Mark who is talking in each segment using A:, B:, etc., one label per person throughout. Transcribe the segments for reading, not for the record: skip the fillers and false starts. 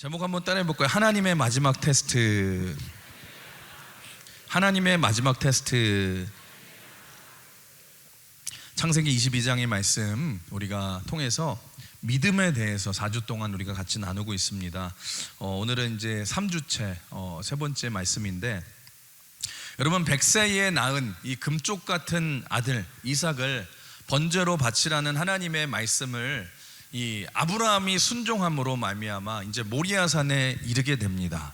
A: 제목 한번 따라해 볼까요? 하나님의 마지막 테스트. 하나님의 마지막 테스트. 창세기 22장의 말씀 우리가 통해서 믿음에 대해서 4주 동안 우리가 같이 나누고 있습니다. 오늘은 이제 3주째 세 번째 말씀인데, 여러분 100세에 낳은 이 금쪽 같은 아들 이삭을 번제로 바치라는 하나님의 말씀을 이 아브라함이 순종함으로 말미암아 이제 모리아산에 이르게 됩니다.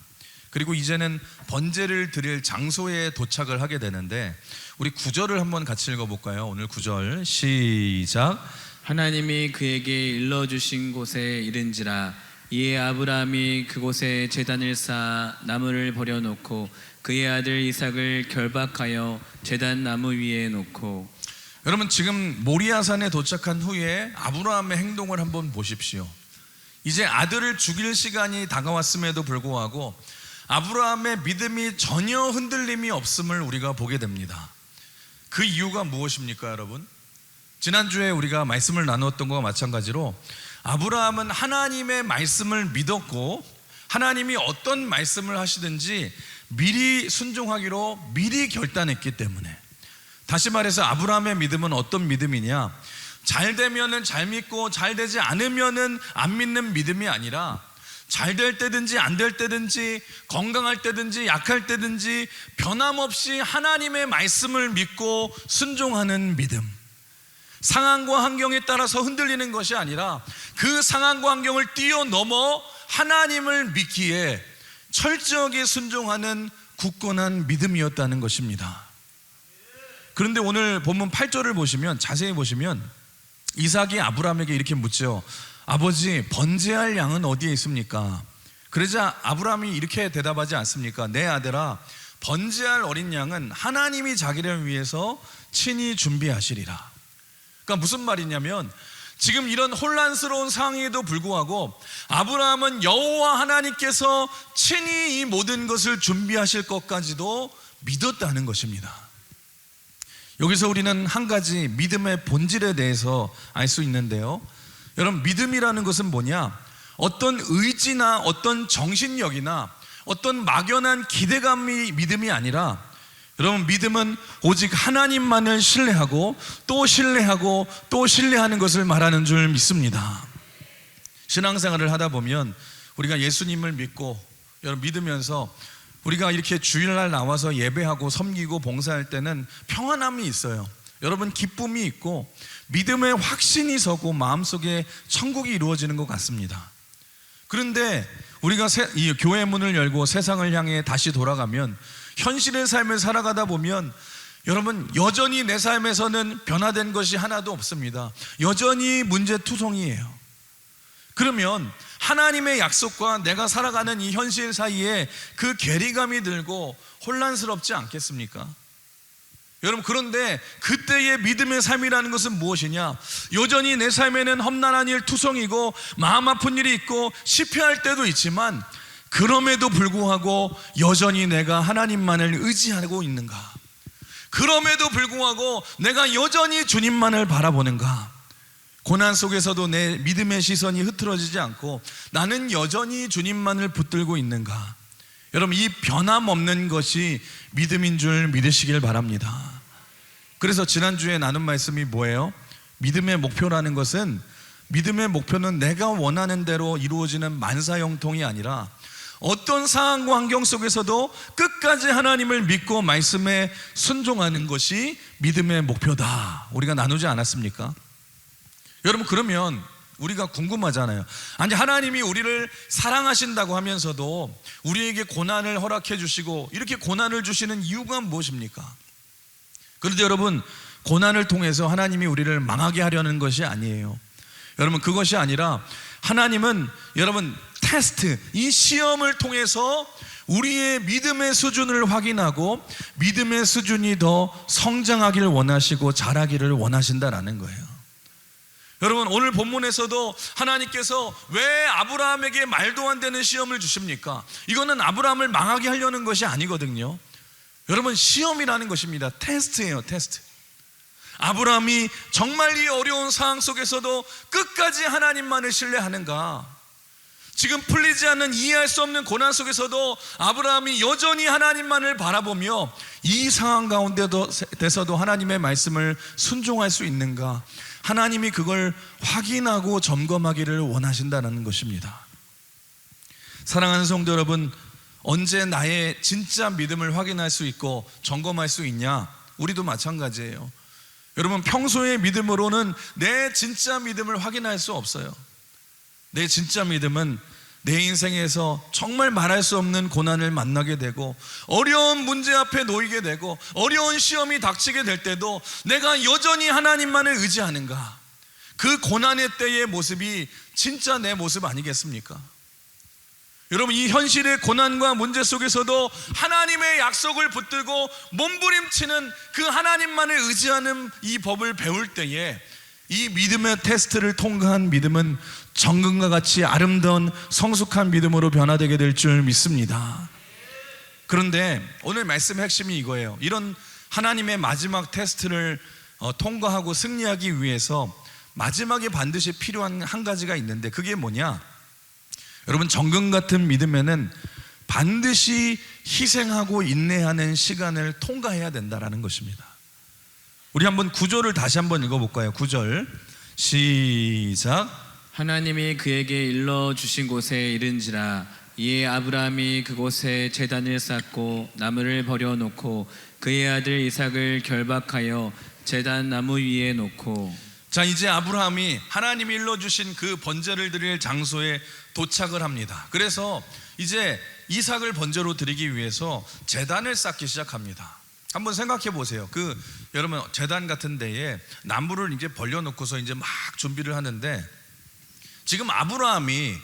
A: 그리고 이제는 번제를 드릴 장소에 도착을 하게 되는데, 우리 9절을 한번 같이 읽어볼까요? 오늘 9절 시작.
B: 하나님이 그에게 일러주신 곳에 이른지라 이에 아브라함이 그곳에 제단을 쌓아 나무를 버려놓고 그의 아들 이삭을 결박하여 제단 나무 위에 놓고.
A: 여러분 지금 모리아산에 도착한 후에 아브라함의 행동을 한번 보십시오. 이제 아들을 죽일 시간이 다가왔음에도 불구하고 아브라함의 믿음이 전혀 흔들림이 없음을 우리가 보게 됩니다. 그 이유가 무엇입니까, 여러분? 지난주에 우리가 말씀을 나누었던 것과 마찬가지로 아브라함은 하나님의 말씀을 믿었고, 하나님이 어떤 말씀을 하시든지 미리 순종하기로 미리 결단했기 때문에, 다시 말해서 아브라함의 믿음은 어떤 믿음이냐? 잘 되면은 잘 믿고 잘 되지 않으면은 안 믿는 믿음이 아니라, 잘 될 때든지 안 될 때든지 건강할 때든지 약할 때든지 변함없이 하나님의 말씀을 믿고 순종하는 믿음. 상황과 환경에 따라서 흔들리는 것이 아니라 그 상황과 환경을 뛰어넘어 하나님을 믿기에 철저하게 순종하는 굳건한 믿음이었다는 것입니다. 그런데 오늘 본문 8절을 보시면, 자세히 보시면 이삭이 아브라함에게 이렇게 묻죠. 아버지, 번제할 양은 어디에 있습니까? 그러자 아브라함이 이렇게 대답하지 않습니까? 내 아들아, 번제할 어린 양은 하나님이 자기를 위해서 친히 준비하시리라. 그러니까 무슨 말이냐면, 지금 이런 혼란스러운 상황에도 불구하고 아브라함은 여호와 하나님께서 친히 이 모든 것을 준비하실 것까지도 믿었다는 것입니다. 여기서 우리는 한 가지 믿음의 본질에 대해서 알 수 있는데요, 여러분 믿음이라는 것은 뭐냐? 어떤 의지나 어떤 정신력이나 어떤 막연한 기대감이 믿음이 아니라, 여러분 믿음은 오직 하나님만을 신뢰하고 또 신뢰하고 또 신뢰하는 것을 말하는 줄 믿습니다. 신앙생활을 하다 보면 우리가 예수님을 믿고 여러분 믿으면서 우리가 이렇게 주일날 나와서 예배하고 섬기고 봉사할 때는 평안함이 있어요. 여러분 기쁨이 있고 믿음의 확신이 서고 마음속에 천국이 이루어지는 것 같습니다. 그런데 우리가 이 교회 문을 열고 세상을 향해 다시 돌아가면, 현실의 삶을 살아가다 보면 여러분 여전히 내 삶에서는 변화된 것이 하나도 없습니다. 여전히 문제투성이에요. 그러면 하나님의 약속과 내가 살아가는 이 현실 사이에 그 괴리감이 들고 혼란스럽지 않겠습니까? 여러분, 그런데 그때의 믿음의 삶이라는 것은 무엇이냐? 여전히 내 삶에는 험난한 일 투성이고 마음 아픈 일이 있고 실패할 때도 있지만, 그럼에도 불구하고 여전히 내가 하나님만을 의지하고 있는가? 그럼에도 불구하고 내가 여전히 주님만을 바라보는가? 고난 속에서도 내 믿음의 시선이 흐트러지지 않고 나는 여전히 주님만을 붙들고 있는가? 여러분, 이 변함없는 것이 믿음인 줄 믿으시길 바랍니다. 그래서 지난주에 나눈 말씀이 뭐예요? 믿음의 목표라는 것은, 믿음의 목표는 내가 원하는 대로 이루어지는 만사형통이 아니라 어떤 상황과 환경 속에서도 끝까지 하나님을 믿고 말씀에 순종하는 것이 믿음의 목표다. 우리가 나누지 않았습니까? 여러분, 그러면 우리가 궁금하잖아요. 아니, 하나님이 우리를 사랑하신다고 하면서도 우리에게 고난을 허락해 주시고 이렇게 고난을 주시는 이유가 무엇입니까? 그런데 여러분, 고난을 통해서 하나님이 우리를 망하게 하려는 것이 아니에요. 여러분, 그것이 아니라 하나님은 여러분 테스트, 이 시험을 통해서 우리의 믿음의 수준을 확인하고 믿음의 수준이 더 성장하기를 원하시고 자라기를 원하신다라는 거예요. 여러분, 오늘 본문에서도 하나님께서 왜 아브라함에게 말도 안 되는 시험을 주십니까? 이거는 아브라함을 망하게 하려는 것이 아니거든요. 여러분, 시험이라는 것입니다. 테스트예요, 테스트. 아브라함이 정말 이 어려운 상황 속에서도 끝까지 하나님만을 신뢰하는가? 지금 풀리지 않는 이해할 수 없는 고난 속에서도 아브라함이 여전히 하나님만을 바라보며 이 상황 가운데서도 하나님의 말씀을 순종할 수 있는가, 하나님이 그걸 확인하고 점검하기를 원하신다는 것입니다. 사랑하는 성도 여러분, 언제 나의 진짜 믿음을 확인할 수 있고 점검할 수 있냐? 우리도 마찬가지예요. 여러분, 평소의 믿음으로는 내 진짜 믿음을 확인할 수 없어요. 내 진짜 믿음은 내 인생에서 정말 말할 수 없는 고난을 만나게 되고, 어려운 문제 앞에 놓이게 되고, 어려운 시험이 닥치게 될 때도 내가 여전히 하나님만을 의지하는가, 그 고난의 때의 모습이 진짜 내 모습 아니겠습니까? 여러분, 이 현실의 고난과 문제 속에서도 하나님의 약속을 붙들고 몸부림치는 그 하나님만을 의지하는 이 법을 배울 때에 이 믿음의 테스트를 통과한 믿음은 정금과 같이 아름다운 성숙한 믿음으로 변화되게 될 줄 믿습니다. 그런데 오늘 말씀의 핵심이 이거예요. 이런 하나님의 마지막 테스트를 통과하고 승리하기 위해서 마지막에 반드시 필요한 한 가지가 있는데, 그게 뭐냐? 여러분, 정금 같은 믿음에는 반드시 희생하고 인내하는 시간을 통과해야 된다라는 것입니다. 우리 한번 구절을 다시 한번 읽어볼까요? 9절 시작.
B: 하나님이 그에게 일러 주신 곳에 이른지라 이에 아브라함이 그곳에 제단을 쌓고 나무를 버려놓고 그의 아들 이삭을 결박하여 제단 나무 위에 놓고.
A: 자, 이제 아브라함이 하나님이 일러주신 그 번제를 드릴 장소에 도착을 합니다. 그래서 이제 이삭을 번제로 드리기 위해서 제단을 쌓기 시작합니다. 한번 생각해 보세요. 여러분, 제단 같은 데에 나무를 이제 벌려놓고서 이제 막 준비를 하는데, 지금 아브라함이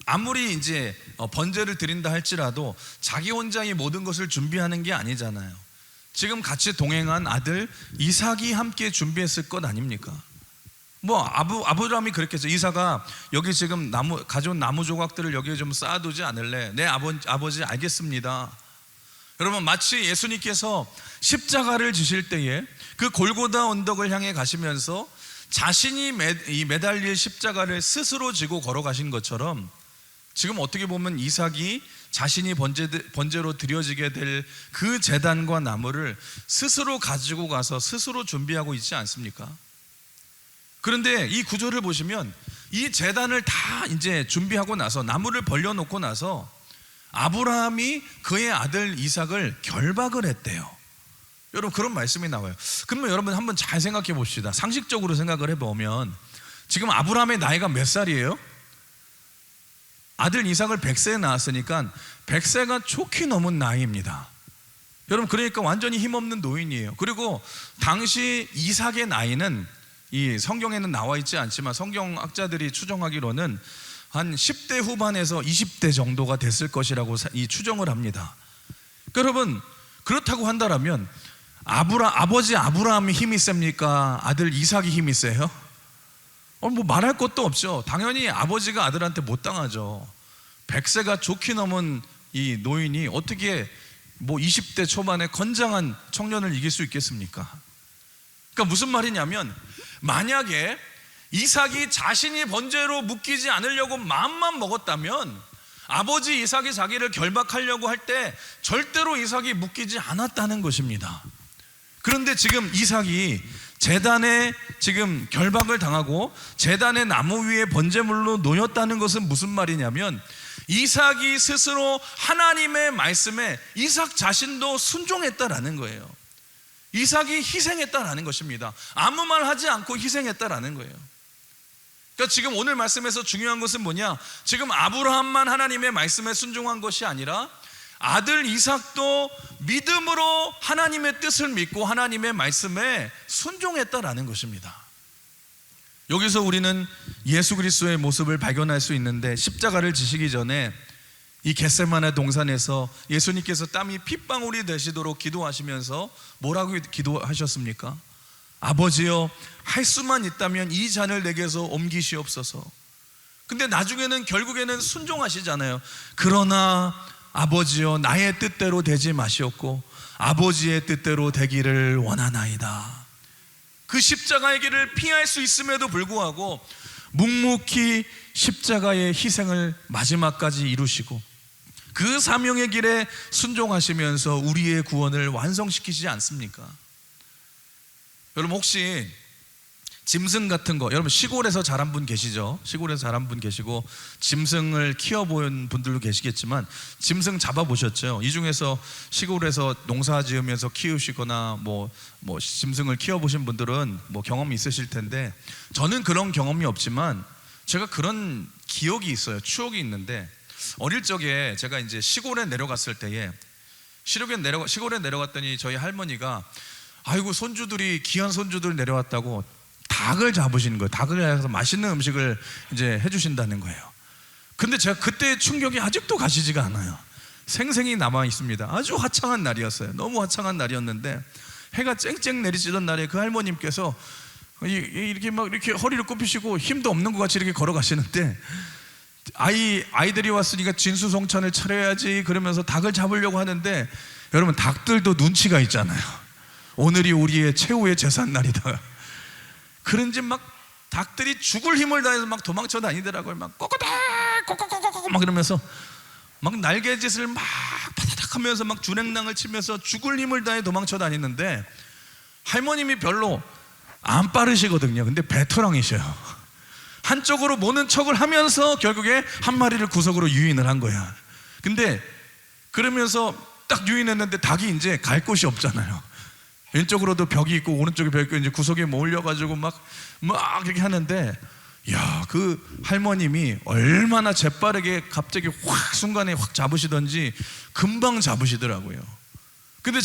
A: 아무리 이제 번제를 드린다 할지라도 자기 혼자 이 모든 것을 준비하는 게 아니잖아요. 지금 같이 동행한 아들 이삭이 함께 준비했을 것 아닙니까? 아브라함이 그랬겠죠. 이삭아, 여기 지금 가져온 나무 조각들을 여기에 좀 쌓아두지 않을래? 네, 아버지 알겠습니다. 여러분, 마치 예수님께서 십자가를 지실 때에 그 골고다 언덕을 향해 가시면서 자신이 매달릴 십자가를 스스로 지고 걸어가신 것처럼, 지금 어떻게 보면 이삭이 자신이 번제로 드려지게 될 그 제단과 나무를 스스로 가지고 가서 스스로 준비하고 있지 않습니까? 그런데 이 구절을 보시면 이 제단을 다 이제 준비하고 나서 나무를 벌려놓고 나서 아브라함이 그의 아들 이삭을 결박을 했대요. 여러분, 그런 말씀이 나와요. 그러면 여러분 한번 잘 생각해 봅시다. 상식적으로 생각을 해보면 지금 아브라함의 나이가 몇 살이에요? 아들 이삭을 100세에 낳았으니까 100세가 좋게 넘은 나이입니다. 여러분, 그러니까 완전히 힘없는 노인이에요. 그리고 당시 이삭의 나이는 이 성경에는 나와 있지 않지만 성경학자들이 추정하기로는 한 10대 후반에서 20대 정도가 됐을 것이라고 추정을 합니다. 그러니까 여러분, 그렇다고 한다면 아버지 아브라함이 힘이 셉니까? 아들 이삭이 힘이 세요? 말할 것도 없죠. 당연히 아버지가 아들한테 못 당하죠. 100세가 좋게 넘은 이 노인이 어떻게 20대 초반에 건장한 청년을 이길 수 있겠습니까? 그러니까 무슨 말이냐면, 만약에 이삭이 자신이 번제로 묶이지 않으려고 마음만 먹었다면 아버지 이삭이 자기를 결박하려고 할 때 절대로 이삭이 묶이지 않았다는 것입니다. 그런데 지금 이삭이 제단에 지금 결박을 당하고 제단의 나무 위에 번제물로 놓였다는 것은 무슨 말이냐면, 이삭이 스스로 하나님의 말씀에 이삭 자신도 순종했다라는 거예요. 이삭이 희생했다라는 것입니다. 아무 말 하지 않고 희생했다라는 거예요. 그러니까 지금 오늘 말씀에서 중요한 것은 뭐냐? 지금 아브라함만 하나님의 말씀에 순종한 것이 아니라 아들 이삭도 믿음으로 하나님의 뜻을 믿고 하나님의 말씀에 순종했다라는 것입니다. 여기서 우리는 예수 그리스도의 모습을 발견할 수 있는데, 십자가를 지시기 전에 이 겟세마네 동산에서 예수님께서 땀이 핏방울이 되시도록 기도하시면서 뭐라고 기도하셨습니까? 아버지여, 할 수만 있다면 이 잔을 내게서 옮기시옵소서. 근데 나중에는 결국에는 순종하시잖아요. 그러나 아버지여, 나의 뜻대로 되지 마시옵고 아버지의 뜻대로 되기를 원하나이다. 그 십자가의 길을 피할 수 있음에도 불구하고 묵묵히 십자가의 희생을 마지막까지 이루시고 그 사명의 길에 순종하시면서 우리의 구원을 완성시키시지 않습니까? 여러분 혹시 짐승 같은 거, 여러분 시골에서 자란 분 계시죠? 시골에서 자란 분 계시고 짐승을 키워본 분들도 계시겠지만 짐승 잡아보셨죠? 이 중에서 시골에서 농사 지으면서 키우시거나 뭐 짐승을 키워보신 분들은 뭐 경험이 있으실 텐데, 저는 그런 경험이 없지만 제가 그런 기억이 있어요. 추억이 있는데, 어릴 적에 제가 이제 시골에 내려갔을 때에 시골에 내려갔더니 저희 할머니가 아이고 손주들이, 귀한 손주들 내려왔다고 닭을 잡으시는 거예요. 닭을 해서 맛있는 음식을 이제 해주신다는 거예요. 근데 제가 그때 충격이 아직도 가시지가 않아요. 생생히 남아 있습니다. 아주 화창한 날이었어요. 너무 화창한 날이었는데 해가 쨍쨍 내리쬐던 날에 그 할머님께서 이렇게 막 이렇게 허리를 굽히시고 힘도 없는 것 같이 이렇게 걸어가시는데, 아이들이 왔으니까 진수성찬을 차려야지 그러면서 닭을 잡으려고 하는데, 여러분 닭들도 눈치가 있잖아요. 오늘이 우리의 최후의 제삿 날이다. 그런지 막 닭들이 죽을 힘을 다해서 막 도망쳐 다니더라고요. 막 꼬꼬닥 꼬꼬꼬꼬 막 이러면서 막 날개짓을 막 파다닥 하면서 막 주랭랑을 치면서 죽을 힘을 다해 도망쳐 다니는데, 할머님이 별로 안 빠르시거든요. 근데 배터랑이셔요. 한쪽으로 모는 척을 하면서 결국에 한 마리를 구석으로 유인을 한 거야. 근데 그러면서 딱 유인했는데 닭이 이제 갈 곳이 없잖아요. 왼쪽으로도 벽이 있고 오른쪽에 벽이 있고 이제 구석에 몰려가지고 막 이렇게 하는데, 야, 그 할머님이 얼마나 재빠르게 갑자기 확 순간에 확 잡으시던지 금방 잡으시더라고요. 근데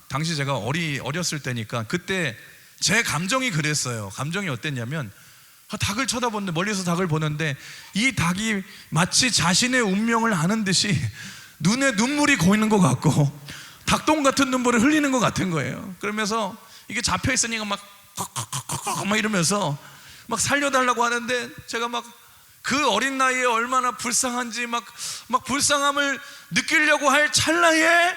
A: 당시 제가 어렸을 때니까 그때 제 감정이 그랬어요. 감정이 어땠냐면, 닭을 쳐다보는데, 멀리서 닭을 보는데 이 닭이 마치 자신의 운명을 아는 듯이 눈에 눈물이 고이는 것 같고 닭똥 같은 눈물을 흘리는 것 같은 거예요. 그러면서 이게 잡혀 있으니까 막 이러면서 막 살려달라고 하는데, 제가 막 그 어린 나이에 얼마나 불쌍한지 막 불쌍함을 느끼려고 할 찰나에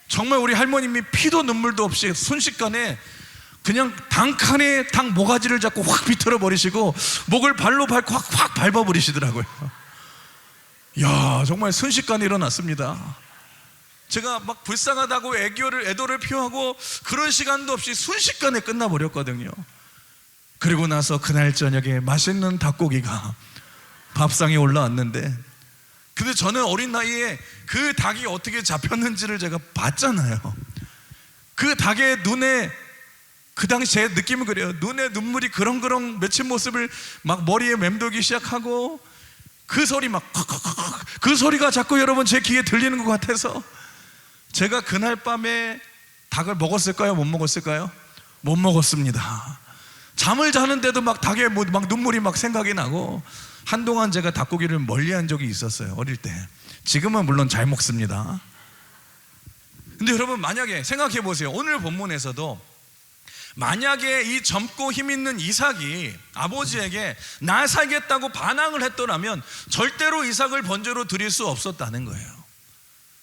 A: 정말 우리 할머님이 피도 눈물도 없이 순식간에 그냥 닭 모가지를 잡고 확 비틀어 버리시고 목을 발로 밟고 확 밟아 버리시더라고요. 야, 정말 순식간에 일어났습니다. 제가 막 불쌍하다고 애도를 표하고 그런 시간도 없이 순식간에 끝나버렸거든요. 그리고 나서 그날 저녁에 맛있는 닭고기가 밥상에 올라왔는데, 근데 저는 어린 나이에 그 닭이 어떻게 잡혔는지를 제가 봤잖아요. 그 닭의 눈에, 그 당시 제 느낌은 그래요. 눈에 눈물이 그렁그렁 맺힌 모습을 막 머리에 맴돌기 시작하고, 그 소리 그 소리가 자꾸 여러분 제 귀에 들리는 것 같아서, 제가 그날 밤에 닭을 먹었을까요? 못 먹었을까요? 못 먹었습니다. 잠을 자는데도 막 닭의 막 눈물이 막 생각이 나고, 한동안 제가 닭고기를 멀리한 적이 있었어요, 어릴 때. 지금은 물론 잘 먹습니다. 근데 여러분 만약에 생각해 보세요. 오늘 본문에서도 만약에 이 젊고 힘있는 이삭이 아버지에게 나 살겠다고 반항을 했더라면 절대로 이삭을 번제로 드릴 수 없었다는 거예요.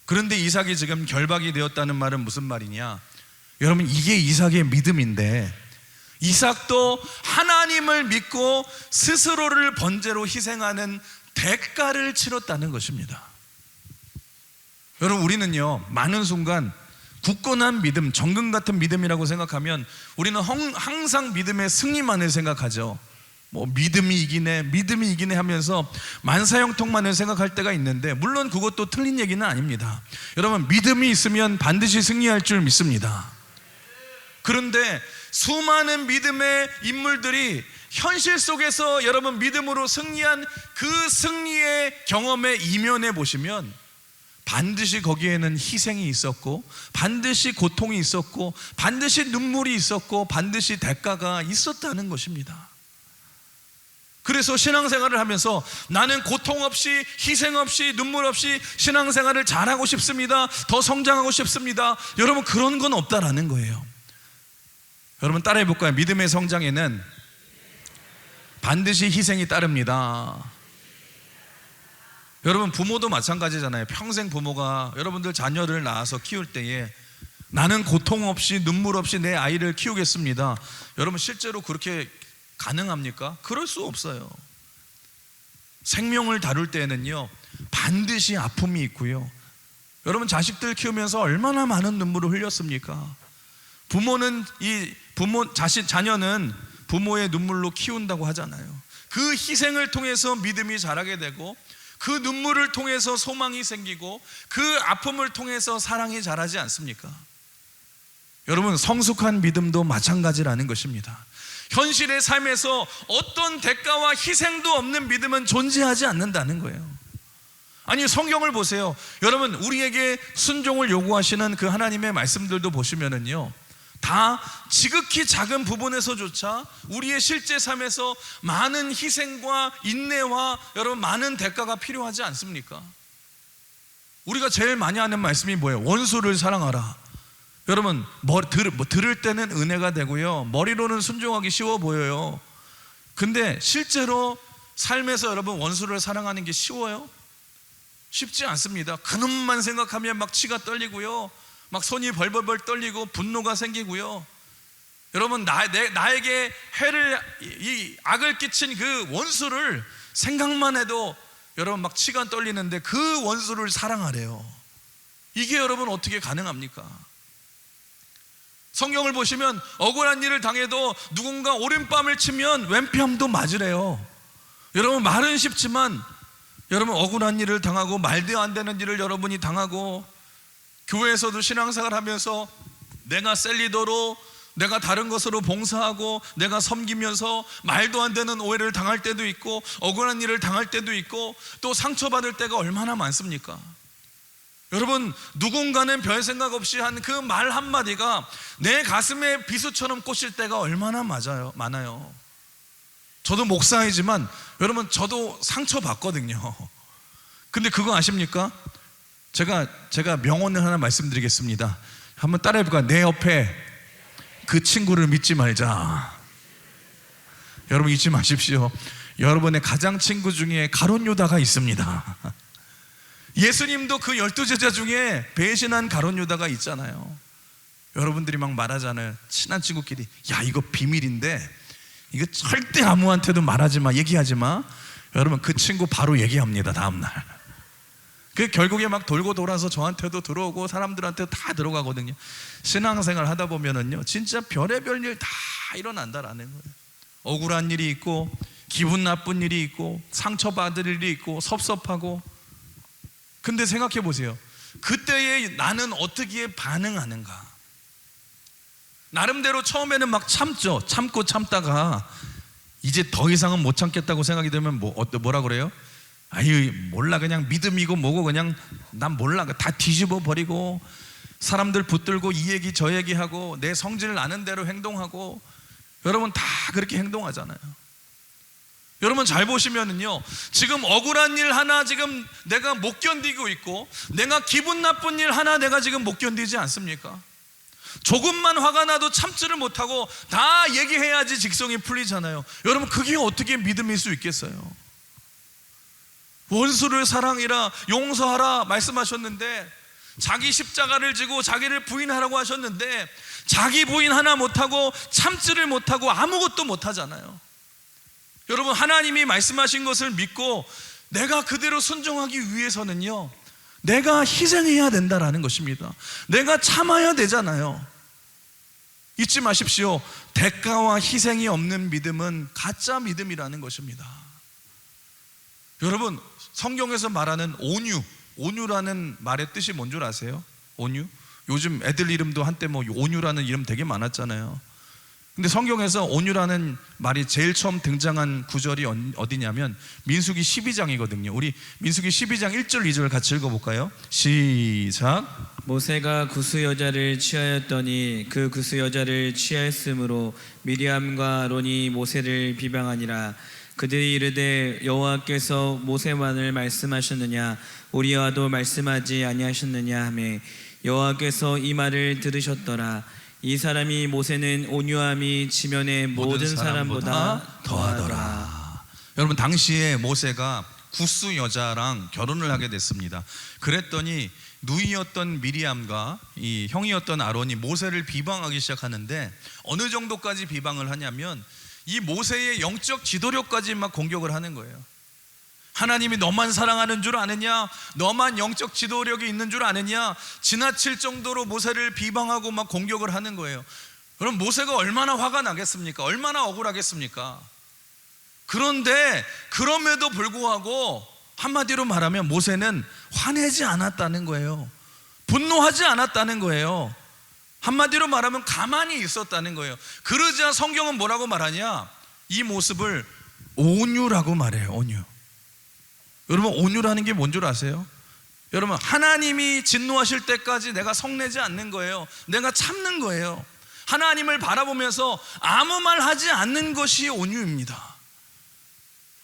A: 그런데 이삭이 지금 결박이 되었다는 말은 무슨 말이냐? 여러분 이게 이삭의 믿음인데, 이삭도 하나님을 믿고 스스로를 번제로 희생하는 대가를 치렀다는 것입니다. 여러분 우리는요, 많은 순간 굳건한 믿음, 정금 같은 믿음이라고 생각하면 우리는 항상 믿음의 승리만을 생각하죠. 뭐 믿음이 이기네 하면서 만사형통만을 생각할 때가 있는데, 물론 그것도 틀린 얘기는 아닙니다. 여러분 믿음이 있으면 반드시 승리할 줄 믿습니다. 그런데 수많은 믿음의 인물들이 현실 속에서 여러분 믿음으로 승리한 그 승리의 경험의 이면에 보시면 반드시 거기에는 희생이 있었고, 반드시 고통이 있었고, 반드시 눈물이 있었고, 반드시 대가가 있었다는 것입니다. 그래서 신앙생활을 하면서 나는 고통 없이, 희생 없이, 눈물 없이 신앙생활을 잘하고 싶습니다, 더 성장하고 싶습니다, 여러분 그런 건 없다라는 거예요. 여러분 따라해 볼까요? 믿음의 성장에는 반드시 희생이 따릅니다. 여러분 부모도 마찬가지잖아요. 평생 부모가 여러분들 자녀를 낳아서 키울 때에 나는 고통 없이 눈물 없이 내 아이를 키우겠습니다, 여러분 실제로 그렇게 가능합니까? 그럴 수 없어요. 생명을 다룰 때에는요 반드시 아픔이 있고요. 여러분 자식들 키우면서 얼마나 많은 눈물을 흘렸습니까? 자녀는 부모의 눈물로 키운다고 하잖아요. 그 희생을 통해서 믿음이 자라게 되고, 그 눈물을 통해서 소망이 생기고, 그 아픔을 통해서 사랑이 자라지 않습니까? 여러분, 성숙한 믿음도 마찬가지라는 것입니다. 현실의 삶에서 어떤 대가와 희생도 없는 믿음은 존재하지 않는다는 거예요. 아니, 성경을 보세요. 여러분, 우리에게 순종을 요구하시는 그 하나님의 말씀들도 보시면은요, 다 지극히 작은 부분에서조차 우리의 실제 삶에서 많은 희생과 인내와 여러분 많은 대가가 필요하지 않습니까? 우리가 제일 많이 하는 말씀이 뭐예요? 원수를 사랑하라. 여러분, 들을 때는 은혜가 되고요, 머리로는 순종하기 쉬워 보여요. 근데 실제로 삶에서 여러분 원수를 사랑하는 게 쉬워요? 쉽지 않습니다. 그놈만 생각하면 막 치가 떨리고요, 막 손이 벌벌벌 떨리고 분노가 생기고요. 여러분, 나에게 이 악을 끼친 그 원수를 생각만 해도 여러분 막 치가 떨리는데 그 원수를 사랑하래요. 이게 여러분 어떻게 가능합니까? 성경을 보시면 억울한 일을 당해도 누군가 오른뺨을 치면 왼뺨도 맞으래요. 여러분, 말은 쉽지만 여러분 억울한 일을 당하고 말도 안 되는 일을 여러분이 당하고, 교회에서도 신앙생활 하면서 내가 셀리더로 내가 다른 것으로 봉사하고 내가 섬기면서 말도 안 되는 오해를 당할 때도 있고 억울한 일을 당할 때도 있고 또 상처받을 때가 얼마나 많습니까? 여러분, 누군가는 별 생각 없이 한 그 말 한마디가 내 가슴에 비수처럼 꽂힐 때가 얼마나 많아요. 저도 목사이지만 여러분, 저도 상처받거든요. 근데 그거 아십니까? 제가 명언을 하나 말씀드리겠습니다. 한번 따라해볼까요? 내 옆에 그 친구를 믿지 말자. 여러분, 잊지 마십시오. 여러분의 가장 친구 중에 가룟 유다가 있습니다. 예수님도 그 12제자 중에 배신한 가룟 유다가 있잖아요. 여러분들이 막 말하잖아요. 친한 친구끼리, 야, 이거 비밀인데 이거 절대 아무한테도 말하지 마, 얘기하지 마. 여러분, 그 친구 바로 얘기합니다, 다음날. 그 결국에 막 돌고 돌아서 저한테도 들어오고 사람들한테 다 들어가거든요. 신앙생활 하다 보면은요, 진짜 별의별 일 다 일어난다라는 거예요. 억울한 일이 있고 기분 나쁜 일이 있고 상처받을 일이 있고 섭섭하고. 근데 생각해 보세요. 그때에 나는 어떻게 반응하는가? 나름대로 처음에는 막 참죠. 참고 참다가 이제 더 이상은 못 참겠다고 생각이 되면 뭐라 그래요? 아유, 몰라, 그냥 믿음이고 뭐고 그냥 난 몰라, 다 뒤집어 버리고 사람들 붙들고 이 얘기 저 얘기하고 내 성질 나는 대로 행동하고. 여러분, 다 그렇게 행동하잖아요. 여러분, 잘 보시면은요, 지금 억울한 일 하나 지금 내가 못 견디고 있고 내가 기분 나쁜 일 하나 내가 지금 못 견디지 않습니까? 조금만 화가 나도 참지를 못하고 다 얘기해야지 직성이 풀리잖아요. 여러분, 그게 어떻게 믿음일 수 있겠어요? 원수를 사랑이라 용서하라 말씀하셨는데, 자기 십자가를 지고 자기를 부인하라고 하셨는데 자기 부인 하나 못하고 참지를 못하고 아무것도 못하잖아요. 여러분, 하나님이 말씀하신 것을 믿고 내가 그대로 순종하기 위해서는요, 내가 희생해야 된다라는 것입니다. 내가 참아야 되잖아요. 잊지 마십시오. 대가와 희생이 없는 믿음은 가짜 믿음이라는 것입니다. 여러분, 성경에서 말하는 온유라는 말의 뜻이 뭔 줄 아세요? 온유? 요즘 애들 이름도 한때 뭐 온유라는 이름 되게 많았잖아요. 근데 성경에서 온유라는 말이 제일 처음 등장한 구절이 어디냐면 민수기 12장이거든요. 우리 민수기 12장 1절 2절 같이 읽어볼까요? 시작.
B: 모세가 구스 여자를 취하였더니 그 구스 여자를 취하였으므로 미리암과 아론이 모세를 비방하니라. 그들이 이르되 여호와께서 모세만을 말씀하셨느냐 우리와도 말씀하지 아니하셨느냐 하며 여호와께서 이 말을 들으셨더라. 이 사람이 모세는 온유함이 지면의 모든 사람보다 더하더라.
A: 여러분, 당시에 모세가 구스 여자랑 결혼을 하게 됐습니다. 그랬더니 누이였던 미리암과 이 형이었던 아론이 모세를 비방하기 시작하는데, 어느 정도까지 비방을 하냐면 이 모세의 영적 지도력까지 막 공격을 하는 거예요. 하나님이 너만 사랑하는 줄 아느냐, 너만 영적 지도력이 있는 줄 아느냐, 지나칠 정도로 모세를 비방하고 막 공격을 하는 거예요. 그럼 모세가 얼마나 화가 나겠습니까? 얼마나 억울하겠습니까? 그런데 그럼에도 불구하고 한마디로 말하면 모세는 화내지 않았다는 거예요. 분노하지 않았다는 거예요. 한마디로 말하면 가만히 있었다는 거예요. 그러자 성경은 뭐라고 말하냐? 이 모습을 온유라고 말해요. 온유. 여러분, 온유라는 게 뭔 줄 아세요? 여러분, 하나님이 진노하실 때까지 내가 성내지 않는 거예요. 내가 참는 거예요. 하나님을 바라보면서 아무 말 하지 않는 것이 온유입니다.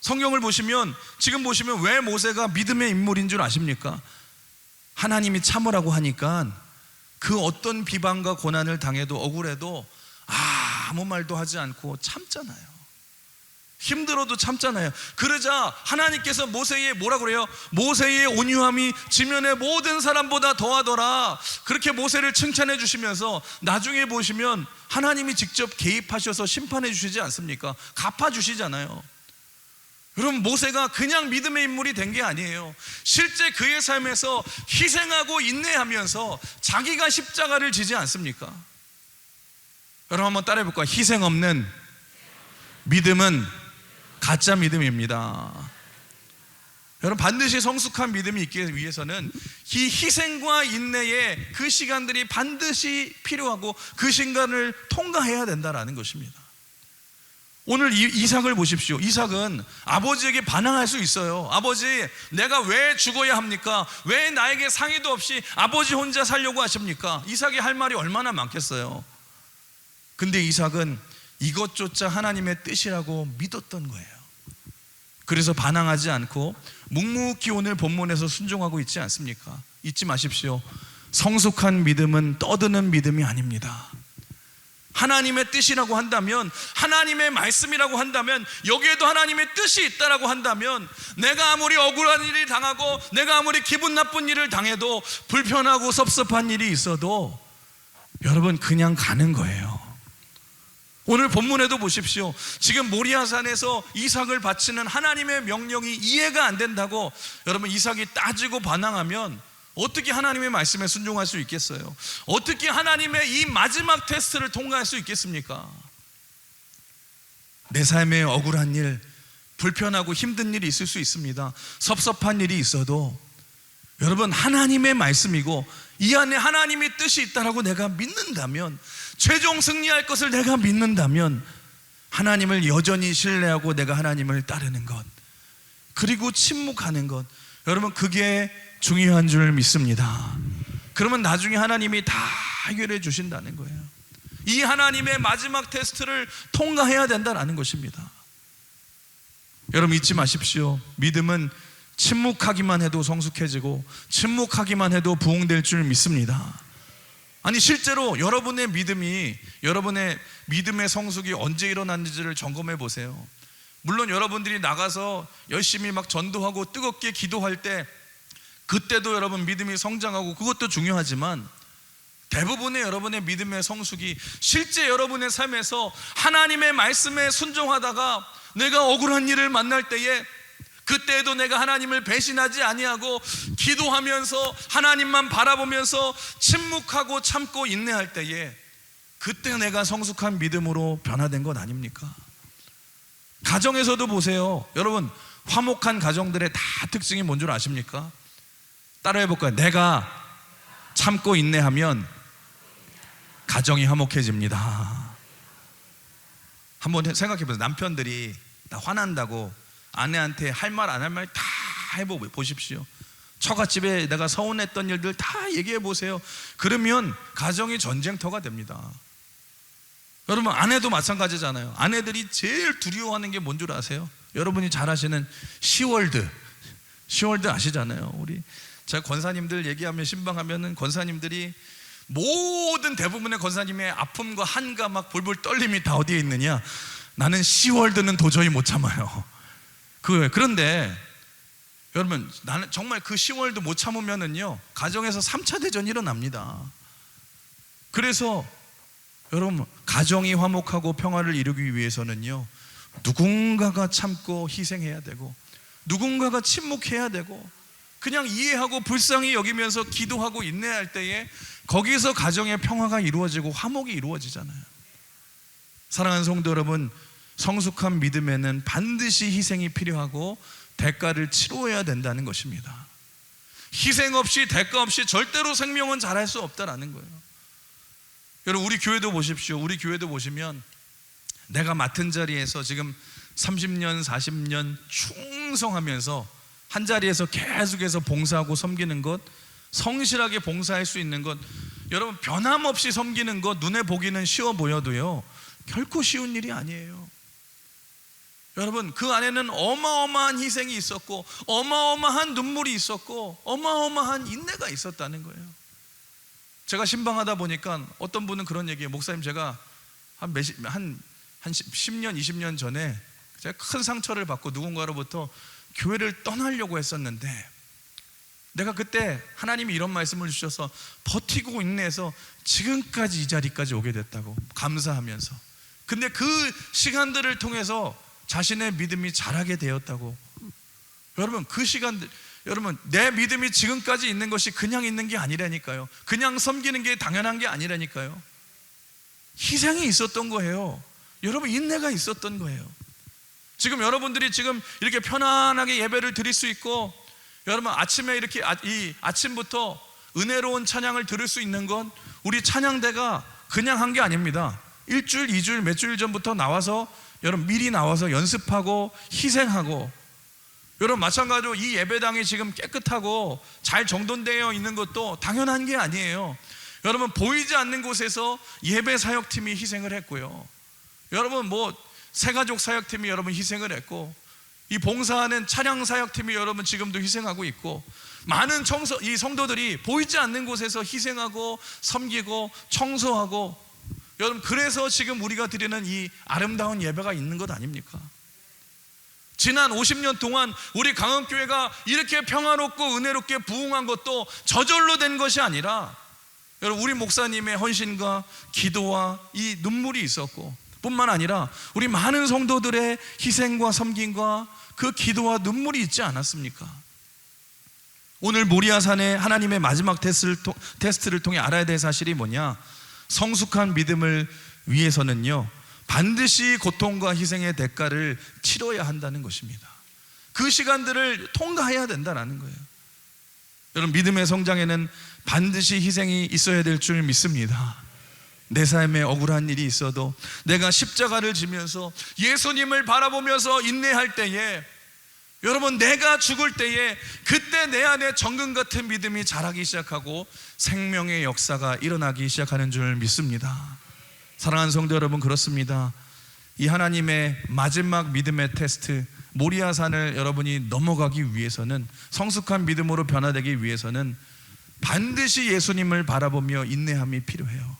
A: 성경을 보시면, 지금 보시면 왜 모세가 믿음의 인물인 줄 아십니까? 하나님이 참으라고 하니까 그 어떤 비방과 고난을 당해도 억울해도 아무 말도 하지 않고 참잖아요. 힘들어도 참잖아요. 그러자 하나님께서 모세의 뭐라 그래요? 모세의 온유함이 지면의 모든 사람보다 더하더라. 그렇게 모세를 칭찬해 주시면서 나중에 보시면 하나님이 직접 개입하셔서 심판해 주시지 않습니까? 갚아 주시잖아요. 여러분, 모세가 그냥 믿음의 인물이 된 게 아니에요. 실제 그의 삶에서 희생하고 인내하면서 자기가 십자가를 지지 않습니까? 여러분, 한번 따라해 볼까요? 희생 없는 믿음은 가짜 믿음입니다. 여러분, 반드시 성숙한 믿음이 있기 위해서는 이 희생과 인내의 그 시간들이 반드시 필요하고 그 시간을 통과해야 된다는 것입니다. 오늘 이삭을 보십시오. 이삭은 아버지에게 반항할 수 있어요. 아버지, 내가 왜 죽어야 합니까? 왜 나에게 상의도 없이 아버지 혼자 살려고 하십니까? 이삭이 할 말이 얼마나 많겠어요. 근데 이삭은 이것조차 하나님의 뜻이라고 믿었던 거예요. 그래서 반항하지 않고 묵묵히 오늘 본문에서 순종하고 있지 않습니까? 잊지 마십시오. 성숙한 믿음은 떠드는 믿음이 아닙니다. 하나님의 뜻이라고 한다면, 하나님의 말씀이라고 한다면, 여기에도 하나님의 뜻이 있다라고 한다면, 내가 아무리 억울한 일을 당하고 내가 아무리 기분 나쁜 일을 당해도, 불편하고 섭섭한 일이 있어도 여러분 그냥 가는 거예요. 오늘 본문에도 보십시오. 지금 모리아산에서 이삭을 바치는 하나님의 명령이 이해가 안 된다고 여러분, 이삭이 따지고 반항하면 어떻게 하나님의 말씀에 순종할 수 있겠어요? 어떻게 하나님의 이 마지막 테스트를 통과할 수 있겠습니까? 내 삶에 억울한 일, 불편하고 힘든 일이 있을 수 있습니다. 섭섭한 일이 있어도 여러분, 하나님의 말씀이고 이 안에 하나님의 뜻이 있다라고 내가 믿는다면, 최종 승리할 것을 내가 믿는다면, 하나님을 여전히 신뢰하고 내가 하나님을 따르는 것, 그리고 침묵하는 것, 여러분 그게 중요한 줄 믿습니다. 그러면 나중에 하나님이 다 해결해 주신다는 거예요. 이 하나님의 마지막 테스트를 통과해야 된다는 것입니다. 여러분, 잊지 마십시오. 믿음은 침묵하기만 해도 성숙해지고 침묵하기만 해도 부흥될 줄 믿습니다. 아니, 실제로 여러분의 믿음이, 여러분의 믿음의 성숙이 언제 일어났는지를 점검해 보세요. 물론 여러분들이 나가서 열심히 막 전도하고 뜨겁게 기도할 때, 그때도 여러분 믿음이 성장하고 그것도 중요하지만, 대부분의 여러분의 믿음의 성숙이 실제 여러분의 삶에서 하나님의 말씀에 순종하다가 내가 억울한 일을 만날 때에, 그때에도 내가 하나님을 배신하지 아니하고 기도하면서 하나님만 바라보면서 침묵하고 참고 인내할 때에, 그때 내가 성숙한 믿음으로 변화된 것 아닙니까? 가정에서도 보세요. 여러분, 화목한 가정들의 다 특징이 뭔 줄 아십니까? 따라해 볼까요? 내가 참고 인내하면 가정이 화목해집니다. 한번 생각해 보세요. 남편들이 다 화난다고 아내한테 할 말 안 할 말 다 해보십시오. 처갓집에 내가 서운했던 일들 다 얘기해 보세요. 그러면 가정이 전쟁터가 됩니다. 여러분, 아내도 마찬가지잖아요. 아내들이 제일 두려워하는 게 뭔 줄 아세요? 여러분이 잘 아시는 시월드 아시잖아요. 우리 제가 권사님들 얘기하면, 신방하면은 권사님들이 모든 대부분의 권사님의 아픔과 한가 막 볼볼 떨림이 다 어디에 있느냐? 나는 시월드는 도저히 못 참아요. 그런데 여러분, 나는 정말 그 10월도 못 참으면은요, 가정에서 3차 대전이 일어납니다. 그래서 여러분, 가정이 화목하고 평화를 이루기 위해서는요, 누군가가 참고 희생해야 되고, 누군가가 침묵해야 되고 그냥 이해하고 불쌍히 여기면서 기도하고 인내할 때에 거기서 가정의 평화가 이루어지고 화목이 이루어지잖아요. 사랑하는 성도 여러분, 성숙한 믿음에는 반드시 희생이 필요하고 대가를 치러야 된다는 것입니다. 희생 없이 대가 없이 절대로 생명은 잘할 수 없다라는 거예요. 여러분, 우리 교회도 보십시오. 우리 교회도 보시면 내가 맡은 자리에서 지금 30년 40년 충성하면서 한 자리에서 계속해서 봉사하고 섬기는 것, 성실하게 봉사할 수 있는 것, 여러분 변함없이 섬기는 것 눈에 보기는 쉬워 보여도요 결코 쉬운 일이 아니에요. 여러분, 그 안에는 어마어마한 희생이 있었고 어마어마한 눈물이 있었고 어마어마한 인내가 있었다는 거예요. 제가 신방하다 보니까 어떤 분은 그런 얘기해요. 목사님, 제가 한 10년 20년 전에 제가 큰 상처를 받고 누군가로부터 교회를 떠나려고 했었는데 내가 그때 하나님이 이런 말씀을 주셔서 버티고 인내해서 지금까지 이 자리까지 오게 됐다고 감사하면서, 근데 그 시간들을 통해서 자신의 믿음이 자라게 되었다고. 여러분, 그 시간들, 여러분 내 믿음이 지금까지 있는 것이 그냥 있는 게 아니라니까요. 그냥 섬기는 게 당연한 게 아니라니까요. 희생이 있었던 거예요. 여러분, 인내가 있었던 거예요. 지금 여러분들이 지금 이렇게 편안하게 예배를 드릴 수 있고, 여러분 아침에 이렇게 이 아침부터 은혜로운 찬양을 들을 수 있는 건 우리 찬양대가 그냥 한 게 아닙니다. 일주일, 2주일, 몇 주일 전부터 나와서 여러분 미리 나와서 연습하고 희생하고, 여러분 마찬가지로 이 예배당이 지금 깨끗하고 잘 정돈되어 있는 것도 당연한 게 아니에요. 여러분 보이지 않는 곳에서 예배 사역팀이 희생을 했고요. 여러분 새가족 사역팀이 여러분 희생을 했고, 이 봉사하는 찬양 사역팀이 여러분 지금도 희생하고 있고, 많은 이 성도들이 보이지 않는 곳에서 희생하고 섬기고 청소하고, 여러분 그래서 지금 우리가 드리는 이 아름다운 예배가 있는 것 아닙니까? 지난 50년 동안 우리 강원교회가 이렇게 평화롭고 은혜롭게 부흥한 것도 저절로 된 것이 아니라 여러분 우리 목사님의 헌신과 기도와 이 눈물이 있었고, 뿐만 아니라 우리 많은 성도들의 희생과 섬김과 그 기도와 눈물이 있지 않았습니까? 오늘 모리아산의 하나님의 마지막 테스트를 통해 알아야 될 사실이 뭐냐? 성숙한 믿음을 위해서는요 반드시 고통과 희생의 대가를 치러야 한다는 것입니다. 그 시간들을 통과해야 된다는 거예요. 여러분, 믿음의 성장에는 반드시 희생이 있어야 될 줄 믿습니다. 내 삶에 억울한 일이 있어도 내가 십자가를 지면서 예수님을 바라보면서 인내할 때에, 여러분 내가 죽을 때에 그때 내 안에 정금 같은 믿음이 자라기 시작하고 생명의 역사가 일어나기 시작하는 줄 믿습니다. 사랑하는 성도 여러분, 그렇습니다. 이 하나님의 마지막 믿음의 테스트 모리아산을 여러분이 넘어가기 위해서는, 성숙한 믿음으로 변화되기 위해서는 반드시 예수님을 바라보며 인내함이 필요해요.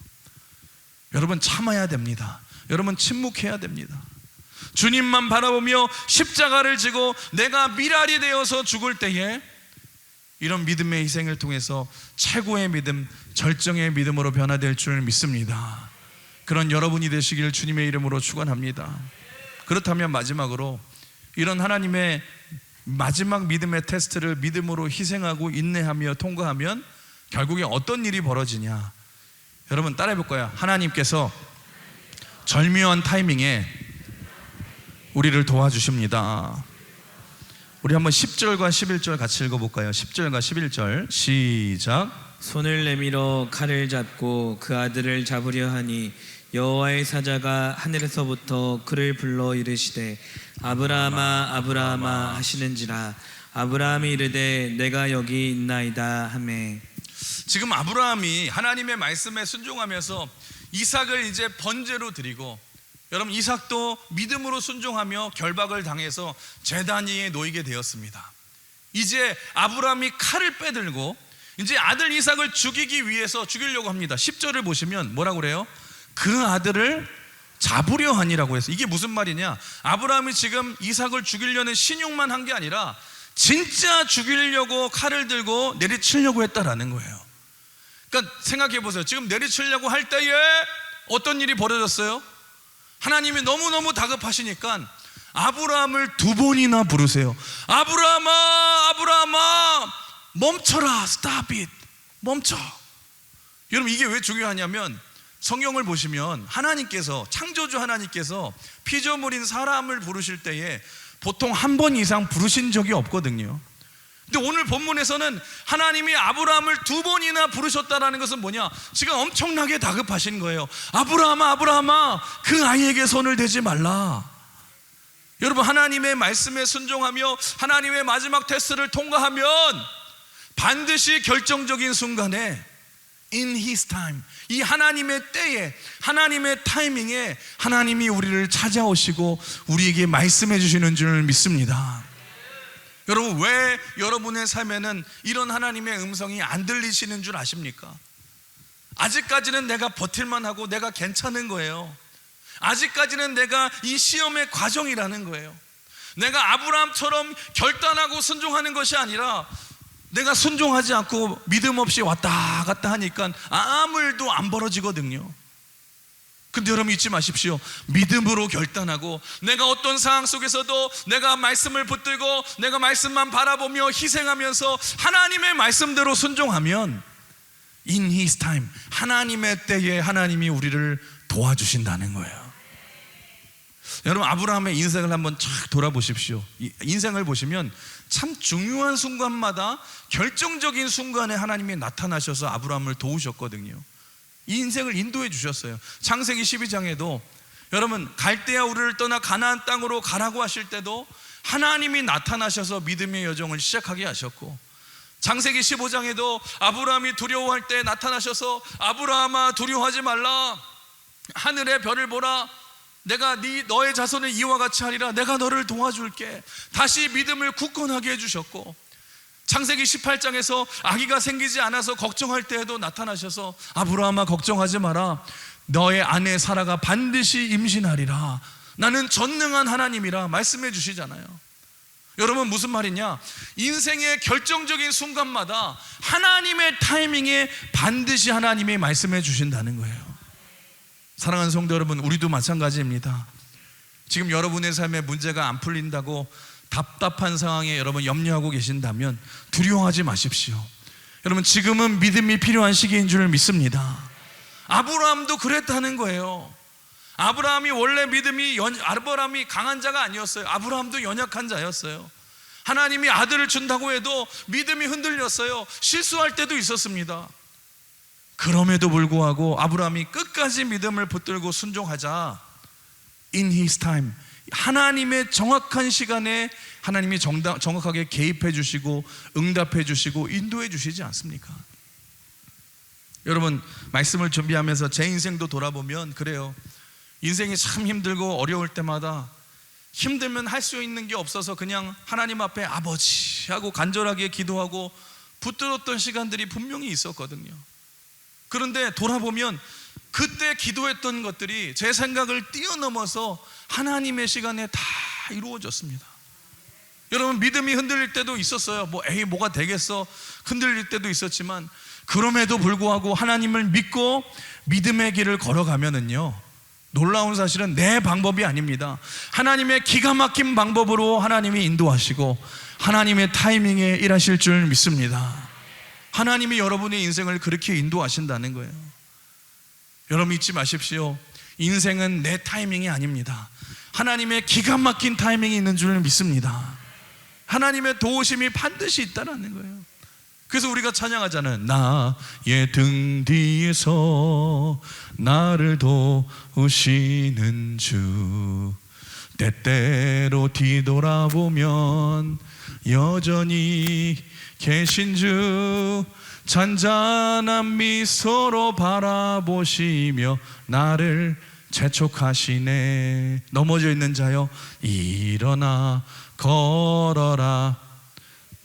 A: 여러분 참아야 됩니다. 여러분 침묵해야 됩니다. 주님만 바라보며 십자가를 지고 내가 미랄이 되어서 죽을 때에 이런 믿음의 희생을 통해서 최고의 믿음, 절정의 믿음으로 변화될 줄 믿습니다. 그런 여러분이 되시길 주님의 이름으로 축원합니다. 그렇다면 마지막으로 이런 하나님의 마지막 믿음의 테스트를 믿음으로 희생하고 인내하며 통과하면 결국에 어떤 일이 벌어지냐? 여러분 따라해 볼 거예요. 하나님께서 절묘한 타이밍에 우리를 도와주십니다. 우리 한번 10절과 11절 같이 읽어볼까요? 10절과 11절 시작.
B: 손을 내밀어 칼을 잡고 그 아들을 잡으려 하니 여호와의 사자가 하늘에서부터 그를 불러 이르시되 아브라함아 아브라함아 하시는지라. 아브라함이 이르되 내가 여기 있나이다 하매.
A: 지금 아브라함이 하나님의 말씀에 순종하면서 이삭을 이제 번제로 드리고, 여러분 이삭도 믿음으로 순종하며 결박을 당해서 제단 위에 놓이게 되었습니다. 이제 아브라함이 칼을 빼들고 이제 아들 이삭을 죽이려고 합니다. 10절을 보시면 뭐라고 그래요? 그 아들을 잡으려 하니라고 해서, 이게 무슨 말이냐? 아브라함이 지금 이삭을 죽이려는 신용만 한 게 아니라 진짜 죽이려고 칼을 들고 내리치려고 했다라는 거예요. 그러니까 생각해 보세요. 지금 내리치려고 할 때에 어떤 일이 벌어졌어요? 하나님이 너무너무 다급하시니까 아브라함을 2번이나 부르세요. 아브라함아, 아브라함아, 멈춰라. Stop it. 멈춰. 여러분, 이게 왜 중요하냐면 성경을 보시면 하나님께서, 창조주 하나님께서 피조물인 사람을 부르실 때에 보통 1번 이상 부르신 적이 없거든요. 근데 오늘 본문에서는 하나님이 아브라함을 2번이나 부르셨다라는 것은 뭐냐? 지금 엄청나게 다급하신 거예요. 아브라함아, 아브라함아, 그 아이에게 손을 대지 말라. 여러분, 하나님의 말씀에 순종하며 하나님의 마지막 테스트를 통과하면 반드시 결정적인 순간에 In His time, 이 하나님의 때에, 하나님의 타이밍에 하나님이 우리를 찾아오시고 우리에게 말씀해 주시는 줄 믿습니다. 여러분, 왜 여러분의 삶에는 이런 하나님의 음성이 안 들리시는 줄 아십니까? 아직까지는 내가 버틸만 하고 내가 괜찮은 거예요. 아직까지는 내가 이 시험의 과정이라는 거예요. 내가 아브라함처럼 결단하고 순종하는 것이 아니라 내가 순종하지 않고 믿음 없이 왔다 갔다 하니까 아무 일도 안 벌어지거든요. 근데 여러분, 잊지 마십시오. 믿음으로 결단하고 내가 어떤 상황 속에서도 내가 말씀을 붙들고 내가 말씀만 바라보며 희생하면서 하나님의 말씀대로 순종하면 In His time, 하나님의 때에 하나님이 우리를 도와주신다는 거예요. 여러분, 아브라함의 인생을 한번 쫙 돌아보십시오. 인생을 보시면 참 중요한 순간마다 결정적인 순간에 하나님이 나타나셔서 아브라함을 도우셨거든요. 이 인생을 인도해 주셨어요. 창세기 12장에도 여러분, 갈대아 우르를 떠나 가나안 땅으로 가라고 하실 때도 하나님이 나타나셔서 믿음의 여정을 시작하게 하셨고, 창세기 15장에도 아브라함이 두려워할 때 나타나셔서 아브라함아, 두려워하지 말라. 하늘의 별을 보라. 내가 너의 자손을 이와 같이 하리라. 내가 너를 도와줄게. 다시 믿음을 굳건하게 해주셨고, 창세기 18장에서 아기가 생기지 않아서 걱정할 때에도 나타나셔서 아브라함아, 걱정하지 마라. 너의 아내 사라가 반드시 임신하리라. 나는 전능한 하나님이라 말씀해 주시잖아요. 여러분, 무슨 말이냐? 인생의 결정적인 순간마다 하나님의 타이밍에 반드시 하나님이 말씀해 주신다는 거예요. 사랑하는 성도 여러분, 우리도 마찬가지입니다. 지금 여러분의 삶에 문제가 안 풀린다고 답답한 상황에 여러분 염려하고 계신다면 두려워하지 마십시오. 여러분, 지금은 믿음이 필요한 시기인 줄 믿습니다. 아브라함도 그랬다는 거예요. 아브라함이 원래 아브라함이 강한 자가 아니었어요. 아브라함도 연약한 자였어요. 하나님이 아들을 준다고 해도 믿음이 흔들렸어요. 실수할 때도 있었습니다. 그럼에도 불구하고 아브라함이 끝까지 믿음을 붙들고 순종하자 In His time, 하나님의 정확한 시간에 하나님이 정확하게 개입해 주시고 응답해 주시고 인도해 주시지 않습니까? 여러분, 말씀을 준비하면서 제 인생도 돌아보면 그래요. 인생이 참 힘들고 어려울 때마다 힘들면 할 수 있는 게 없어서 그냥 하나님 앞에 아버지 하고 간절하게 기도하고 붙들었던 시간들이 분명히 있었거든요. 그런데 돌아보면 그때 기도했던 것들이 제 생각을 뛰어넘어서 하나님의 시간에 다 이루어졌습니다. 여러분, 믿음이 흔들릴 때도 있었어요. 뭐가 되겠어? 흔들릴 때도 있었지만 그럼에도 불구하고 하나님을 믿고 믿음의 길을 걸어가면은요, 놀라운 사실은 내 방법이 아닙니다. 하나님의 기가 막힌 방법으로 하나님이 인도하시고 하나님의 타이밍에 일하실 줄 믿습니다. 하나님이 여러분의 인생을 그렇게 인도하신다는 거예요. 여러분, 잊지 마십시오. 인생은 내 타이밍이 아닙니다. 하나님의 기가 막힌 타이밍이 있는 줄 믿습니다. 하나님의 도우심이 반드시 있다는 거예요. 그래서 우리가 찬양하잖아요. 나의 등 뒤에서 나를 도우시는 주, 때때로 뒤돌아보면 여전히 계신 주, 잔잔한 미소로 바라보시며 나를 재촉하시네. 넘어져 있는 자여 일어나 걸어라.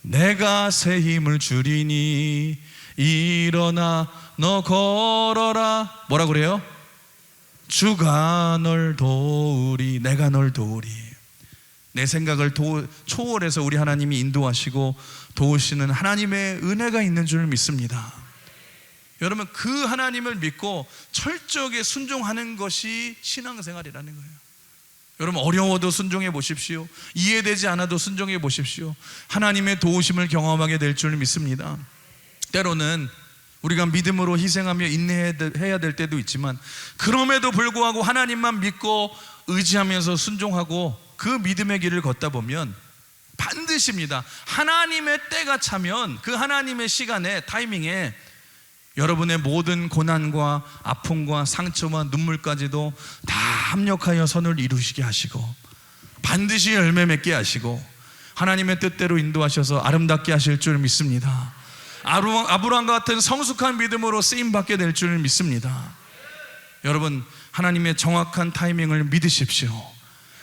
A: 내가 새 힘을 주리니 일어나 너 걸어라. 뭐라 그래요? 주가 널 도우리. 내가 널 도우리. 내 생각을 초월해서 우리 하나님이 인도하시고 도우시는 하나님의 은혜가 있는 줄 믿습니다. 여러분, 그 하나님을 믿고 철저하게 순종하는 것이 신앙생활이라는 거예요. 여러분 어려워도 순종해 보십시오. 이해되지 않아도 순종해 보십시오. 하나님의 도우심을 경험하게 될 줄 믿습니다. 때로는 우리가 믿음으로 희생하며 인내해야 될 때도 있지만, 그럼에도 불구하고 하나님만 믿고 의지하면서 순종하고 그 믿음의 길을 걷다 보면 반드시입니다, 하나님의 때가 차면 그 하나님의 시간에, 타이밍에 여러분의 모든 고난과 아픔과 상처와 눈물까지도 다 합력하여 선을 이루시게 하시고 반드시 열매 맺게 하시고 하나님의 뜻대로 인도하셔서 아름답게 하실 줄 믿습니다. 아브라함과 같은 성숙한 믿음으로 쓰임받게 될 줄 믿습니다. 여러분, 하나님의 정확한 타이밍을 믿으십시오.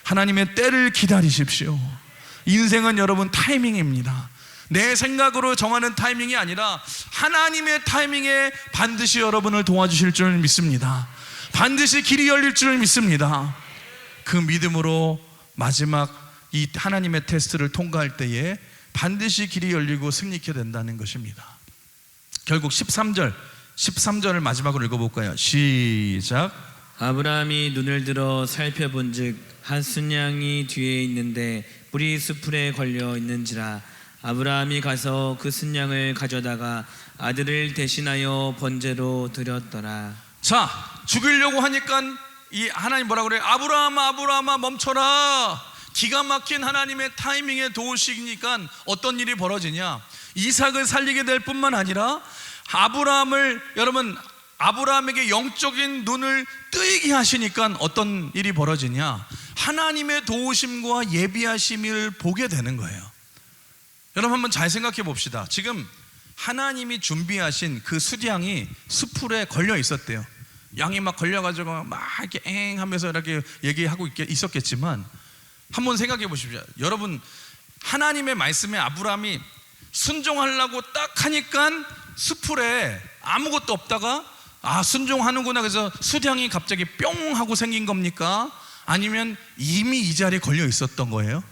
A: 하나님의 때를 기다리십시오. 인생은 여러분 타이밍입니다. 내 생각으로 정하는 타이밍이 아니라 하나님의 타이밍에 반드시 여러분을 도와주실 줄 믿습니다. 반드시 길이 열릴 줄 믿습니다. 그 믿음으로 마지막 이 하나님의 테스트를 통과할 때에 반드시 길이 열리고 승리케 된다는 것입니다. 결국 13절을 마지막으로 읽어볼까요? 시작.
B: 아브라함이 눈을 들어 살펴본즉 한 순양이 뒤에 있는데 뿔이 수풀에 걸려 있는지라. 아브라함이 가서 그 순양을 가져다가 아들을 대신하여 번제로 드렸더라.
A: 자, 죽이려고 하니까 이 하나님 뭐라 그래요? 아브라함아 멈춰라. 기가 막힌 하나님의 타이밍에 도우시니까 어떤 일이 벌어지냐? 이삭을 살리게 될 뿐만 아니라 아브라함에게 영적인 눈을 뜨이게 하시니까 어떤 일이 벌어지냐? 하나님의 도우심과 예비하심을 보게 되는 거예요. 여러분 한번 잘 생각해 봅시다. 지금 하나님이 준비하신 그 수양이 수풀에 걸려 있었대요. 양이 막 걸려가지고 막 이렇게 엥 하면서 이렇게 얘기하고 있었겠지만, 한번 생각해 보십시오. 여러분, 하나님의 말씀에 아브라함이 순종하려고 딱 하니까 수풀에 아무것도 없다가 순종하는구나, 그래서 수량이 갑자기 뿅 하고 생긴 겁니까? 아니면 이미 이 자리에 걸려 있었던 거예요?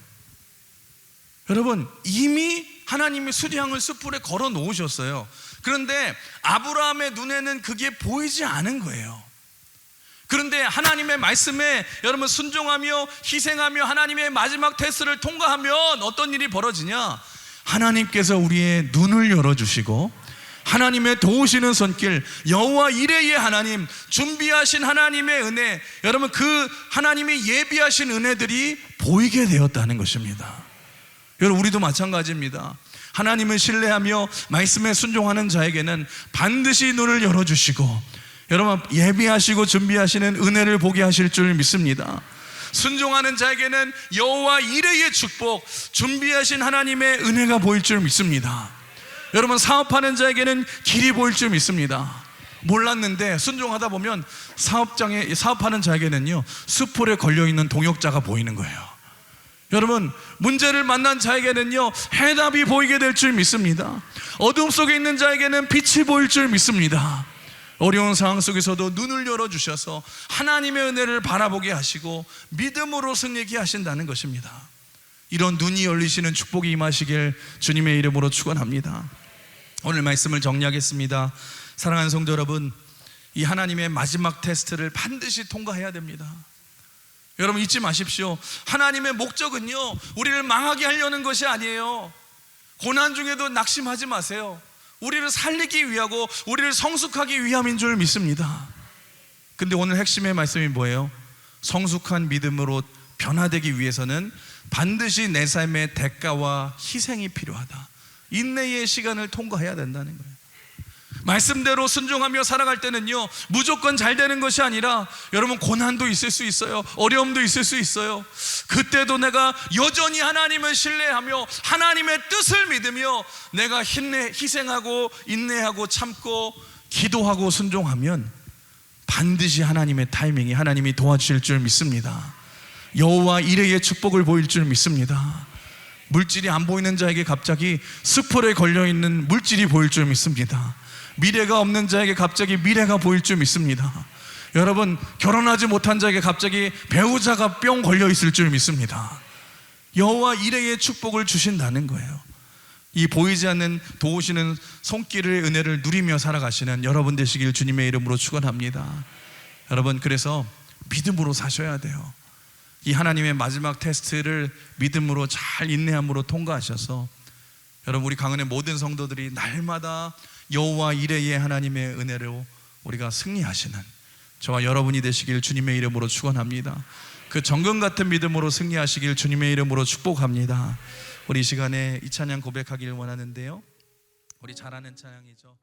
A: 여러분, 이미 하나님이 수량을 수풀에 걸어 놓으셨어요. 그런데 아브라함의 눈에는 그게 보이지 않은 거예요. 그런데 하나님의 말씀에 여러분 순종하며 희생하며 하나님의 마지막 테스트를 통과하면 어떤 일이 벌어지냐? 하나님께서 우리의 눈을 열어주시고 하나님의 도우시는 손길, 여호와 이레의 하나님, 준비하신 하나님의 은혜, 여러분 그 하나님이 예비하신 은혜들이 보이게 되었다는 것입니다. 여러분, 우리도 마찬가지입니다. 하나님을 신뢰하며 말씀에 순종하는 자에게는 반드시 눈을 열어주시고 여러분 예비하시고 준비하시는 은혜를 보게 하실 줄 믿습니다. 순종하는 자에게는 여호와 이레의 축복, 준비하신 하나님의 은혜가 보일 줄 믿습니다. 여러분, 사업하는 자에게는 길이 보일 줄 믿습니다. 몰랐는데 순종하다 보면 사업하는 자에게는요, 수풀에 걸려있는 동역자가 보이는 거예요. 여러분, 문제를 만난 자에게는요, 해답이 보이게 될 줄 믿습니다. 어둠 속에 있는 자에게는 빛이 보일 줄 믿습니다. 어려운 상황 속에서도 눈을 열어주셔서 하나님의 은혜를 바라보게 하시고 믿음으로 승리케 하신다는 것입니다. 이런 눈이 열리시는 축복이 임하시길 주님의 이름으로 축원합니다. 오늘 말씀을 정리하겠습니다. 사랑하는 성도 여러분, 이 하나님의 마지막 테스트를 반드시 통과해야 됩니다. 여러분 잊지 마십시오. 하나님의 목적은요, 우리를 망하게 하려는 것이 아니에요. 고난 중에도 낙심하지 마세요. 우리를 살리기 위하고 우리를 성숙하기 위함인 줄 믿습니다. 근데 오늘 핵심의 말씀이 뭐예요? 성숙한 믿음으로 변화되기 위해서는 반드시 내 삶의 대가와 희생이 필요하다. 인내의 시간을 통과해야 된다는 거예요. 말씀대로 순종하며 살아갈 때는요, 무조건 잘 되는 것이 아니라 여러분 고난도 있을 수 있어요. 어려움도 있을 수 있어요. 그때도 내가 여전히 하나님을 신뢰하며 하나님의 뜻을 믿으며 내가 희생하고 인내하고 참고 기도하고 순종하면 반드시 하나님의 타이밍이 하나님이 도와주실 줄 믿습니다. 여호와 이레의 축복을 보일 줄 믿습니다. 물질이 안 보이는 자에게 갑자기 수풀에 걸려있는 물질이 보일 줄 믿습니다. 미래가 없는 자에게 갑자기 미래가 보일 줄 믿습니다. 여러분, 결혼하지 못한 자에게 갑자기 배우자가 뿅 걸려있을 줄 믿습니다. 여호와 이레의 축복을 주신다는 거예요. 이 보이지 않는 도우시는 손길의 은혜를 누리며 살아가시는 여러분 되시길 주님의 이름으로 축원합니다. 여러분, 그래서 믿음으로 사셔야 돼요. 이 하나님의 마지막 테스트를 믿음으로 잘 인내함으로 통과하셔서 여러분 우리 강은의 모든 성도들이 날마다 여호와 이레의 하나님의 은혜로 우리가 승리하시는 저와 여러분이 되시길 주님의 이름으로 축원합니다. 그 정금 같은 믿음으로 승리하시길 주님의 이름으로 축복합니다. 우리 이 시간에 이 찬양 고백하기를 원하는데요, 우리 잘 아는 찬양이죠.